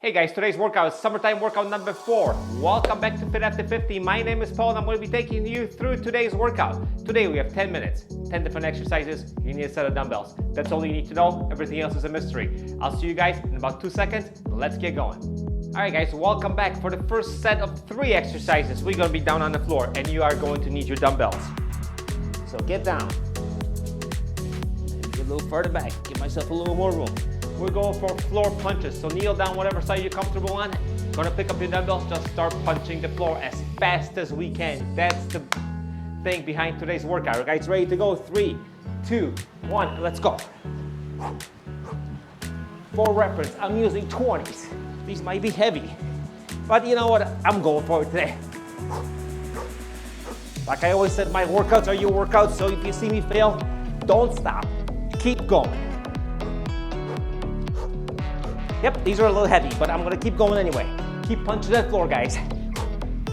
Hey guys, today's workout is summertime workout number 4. Welcome back to Fit After 50. My name is Paul and I'm going to be taking you through today's workout. Today we have 10 minutes, 10 different exercises. You need a set of dumbbells. That's all you need to know. Everything else is a mystery. I'll see you guys in about 2 seconds. Let's get going. Alright guys, welcome back. For the first set of 3 exercises, we're going to be down on the floor and you are going to need your dumbbells. So get down. Get a little further back. Give myself a little more room. We're going for floor punches, so kneel down whatever side you're comfortable on. Gonna pick up your dumbbells, just start punching the floor as fast as we can. That's the thing behind today's workout. Guys, ready to go? 3, 2, 1, let's go. 4 reps, I'm using 20s. These might be heavy, but you know what? I'm going for it today. Like I always said, my workouts are your workouts, so if you see me fail, don't stop, keep going. Yep, these are a little heavy, but I'm gonna keep going anyway. Keep punching that floor, guys.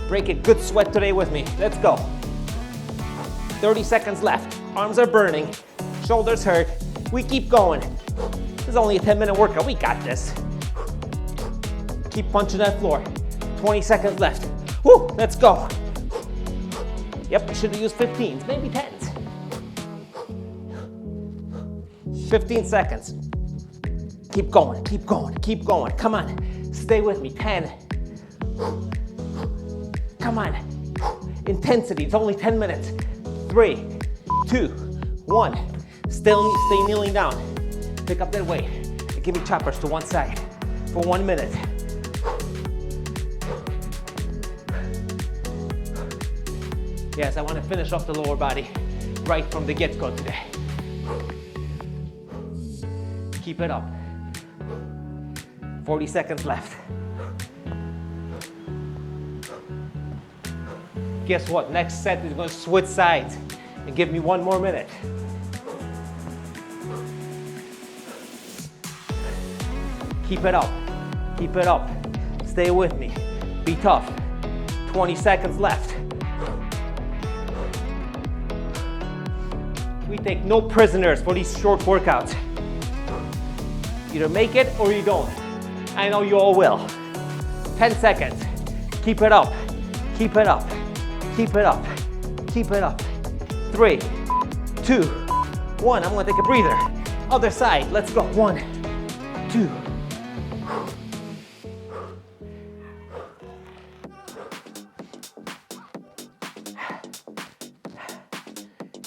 Break a good sweat today with me. Let's go. 30 seconds left. Arms are burning. Shoulders hurt. We keep going. This is only a 10-minute workout. We got this. Keep punching that floor. 20 seconds left. Woo, let's go. Yep, we should have used 15s, maybe 10s. 15 seconds. Keep going, keep going, keep going. Come on, stay with me. 10. Come on. Intensity, it's only 10 minutes. 3, 2, 1. Stay kneeling down. Pick up that weight. And give me choppers to one side for 1 minute. Yes, I want to finish off the lower body right from the get-go today. Keep it up. 40 seconds left. Guess what? Next set is going to switch sides and give me 1 more minute. Keep it up. Keep it up. Stay with me. Be tough. 20 seconds left. We take no prisoners for these short workouts. Either make it or you don't. I know you all will. 10 seconds. Keep it up. Keep it up. Keep it up. Keep it up. 3, 2, 1. I'm gonna take a breather. Other side. Let's go. 1, 2.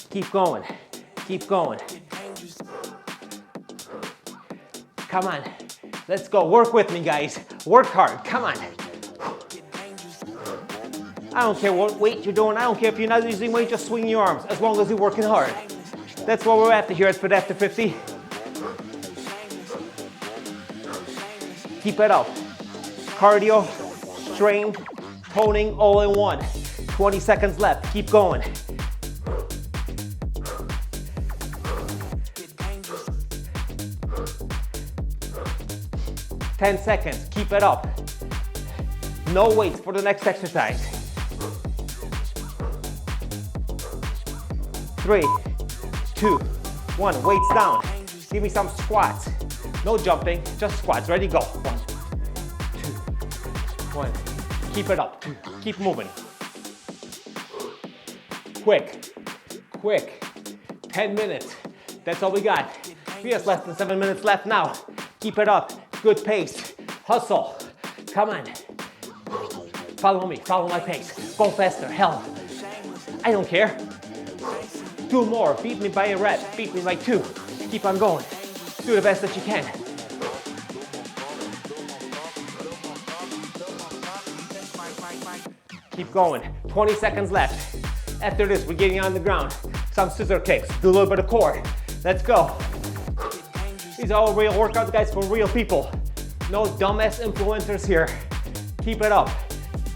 Keep going. Keep going. Come on. Let's go. Work with me, guys. Work hard. Come on. I don't care what weight you're doing. I don't care if you're not using weight. Just swing your arms as long as you're working hard. That's what we're after here at Fit After 50. Keep it up. Cardio, strength, toning, all in one. 20 seconds left. Keep going. Ten seconds, keep it up. No weights for the next exercise. 3, 2, 1, weights down. Give me some squats. No jumping, just squats. Ready, go. 1, 2, 1. Keep it up, keep moving. Quick, quick. 10 minutes, that's all we got. We have less than 7 minutes left now. Keep it up. Good pace. Hustle. Come on. Follow me. Follow my pace. Go faster. Hell. I don't care. 2 more. Beat me by a rep. Beat me by 2. Keep on going. Do the best that you can. Keep going. 20 seconds left. After this, we're getting on the ground. Some scissor kicks. Do a little bit of core. Let's go. These are all real workouts, guys, for real people. No dumbass influencers here. Keep it up.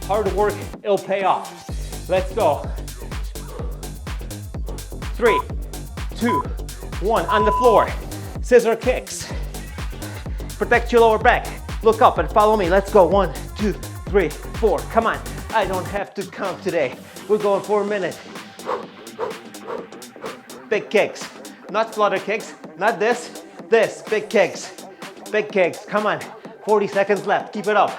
Hard work, it'll pay off. Let's go. 3, 2, 1, on the floor. Scissor kicks. Protect your lower back. Look up and follow me. Let's go. 1, 2, 3, 4. Come on. I don't have to count today. We're going for a minute. Big kicks. Not flutter kicks. Not this. Big kicks. Big kicks. Come on. 40 seconds left, keep it up.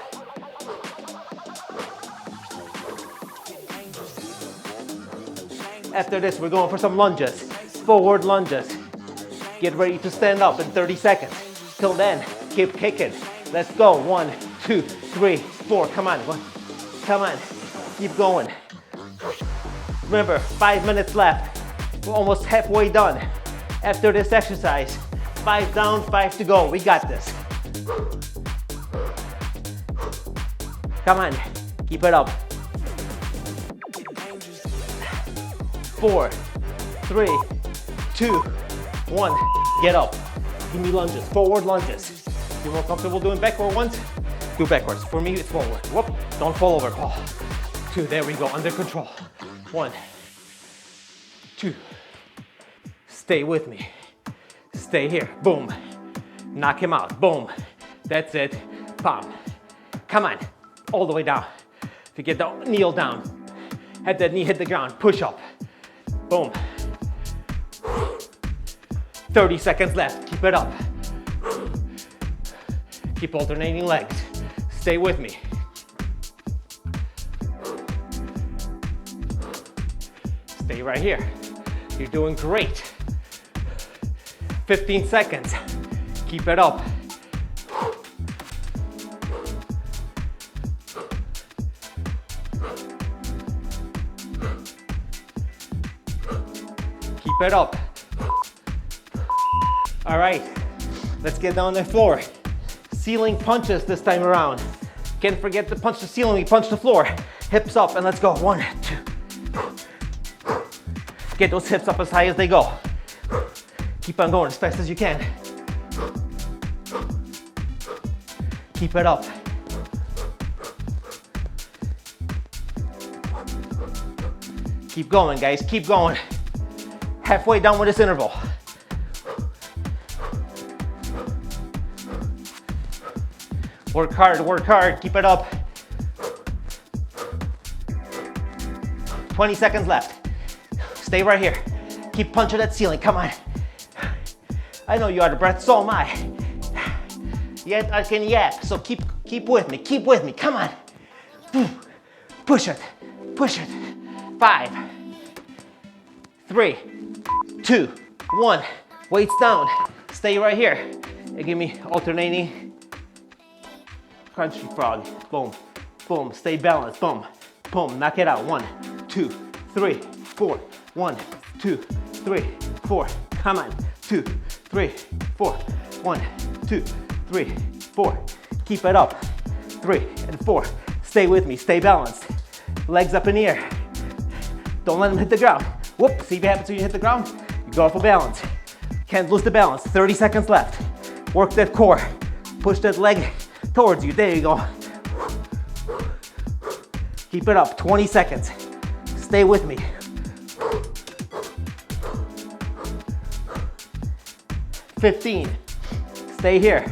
After this, we're going for some lunges, forward lunges. Get ready to stand up in 30 seconds. Till then, keep kicking. Let's go. 1, 2, 3, 4. Come on. Come on. Keep going. Remember, 5 minutes left. We're almost halfway done. After this exercise, 5 down, 5 to go. We got this. Come on. Keep it up. 4, 3, 2, 1. Get up. Give me lunges, forward lunges. If you're more comfortable doing backward ones, do backwards. For me, it's forward. Whoop. Don't fall over, Paul. 2, there we go, under control. 1, 2. Stay with me. Stay here. Boom. Knock him out. Boom. That's it. Pump. Come on. All the way down. If you get down, kneel down. Have that knee hit the ground. Push up. Boom. 30 seconds left. Keep it up. Keep alternating legs. Stay with me. Stay right here. You're doing great. 15 seconds. Keep it up. Keep it up. All right, let's get down the floor. Ceiling punches this time around. Can't forget to punch the ceiling, we punch the floor. Hips up and let's go. 1, 2. Get those hips up as high as they go. Keep on going as fast as you can. Keep it up. Keep going, guys, keep going. Halfway done with this interval. Work hard, keep it up. 20 seconds left. Stay right here. Keep punching that ceiling, come on. I know you're out of breath, so am I. Yet I can yap, so keep with me, come on. Push it. 5, 3, 2, 1. Weights down. Stay right here. And give me alternating country frog. Boom, boom. Stay balanced. Boom, boom. Knock it out. 1, 2, 3, 4. 1, 2, 3, 4. Come on. 2, 3, 4. 1, 2, 3, 4. Keep it up. 3 and 4. Stay with me. Stay balanced. Legs up in the air. Don't let them hit the ground. Whoop. See what happens when you hit the ground? You go off of balance. Can't lose the balance. 30 seconds left. Work that core. Push that leg towards you. There you go. Keep it up. 20 seconds. Stay with me. $15. Stay here.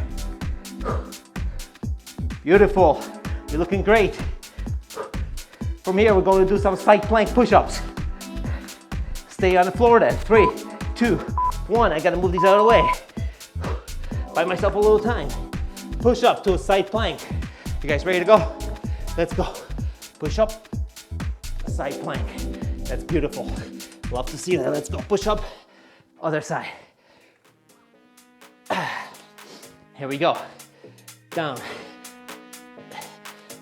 Beautiful. You're looking great. From here, we're going to do some side plank push-ups. Stay on the floor then. 3, 2, 1. I gotta move these out of the way. Buy myself a little time. Push up to a side plank. You guys ready to go? Let's go. Push up, side plank. That's beautiful. Love to see that. Let's go. Push up, other side. Here we go. Down,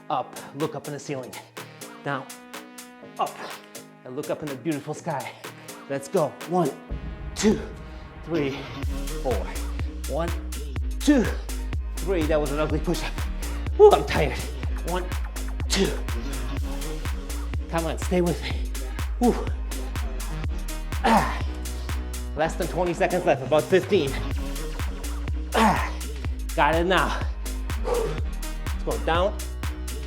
up, look up in the ceiling. Down, up, and look up in the beautiful sky. Let's go. 1, 2, 3, 4. 1, 2, 3. That was an ugly push-up. Woo, I'm tired. 1, 2. Come on, stay with me. Woo. Less than 20 seconds left, about 15. Got it now. Let's go down,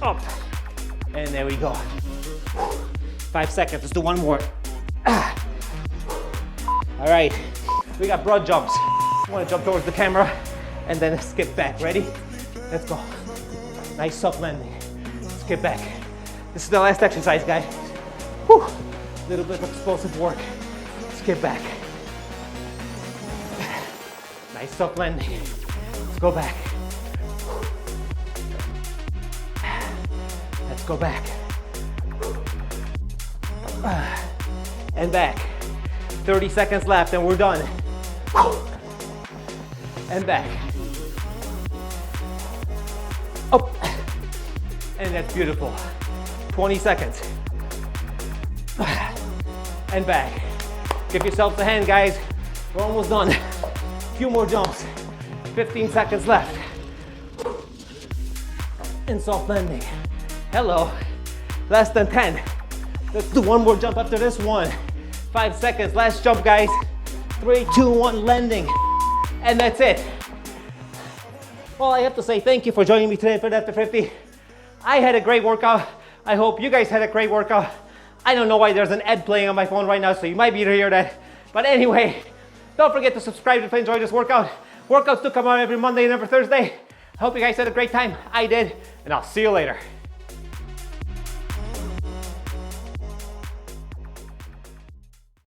up, and there we go. 5 seconds, let's do one more. All right, we got broad jumps. I want to jump towards the camera and then skip back. Ready? Let's go. Nice soft landing. Skip back. This is the last exercise, guys. Whew. Little bit of explosive work. Skip back. Nice soft landing. Let's go back. Let's go back. And back. 30 seconds left and we're done. And back. Up. And that's beautiful. 20 seconds. And back. Give yourselves a hand, guys. We're almost done. A few more jumps. 15 seconds left. And soft landing. Hello. Less than 10. Let's do one more jump after this one. 5 seconds. Last jump, guys. 3, 2, 1, landing. And that's it. Well, I have to say thank you for joining me today for After 50. I had a great workout. I hope you guys had a great workout. I don't know why there's an ad playing on my phone right now, so you might be able to hear that. But anyway, don't forget to subscribe if you enjoyed this workout. Workouts do come out every Monday and every Thursday. I hope you guys had a great time. I did, and I'll see you later.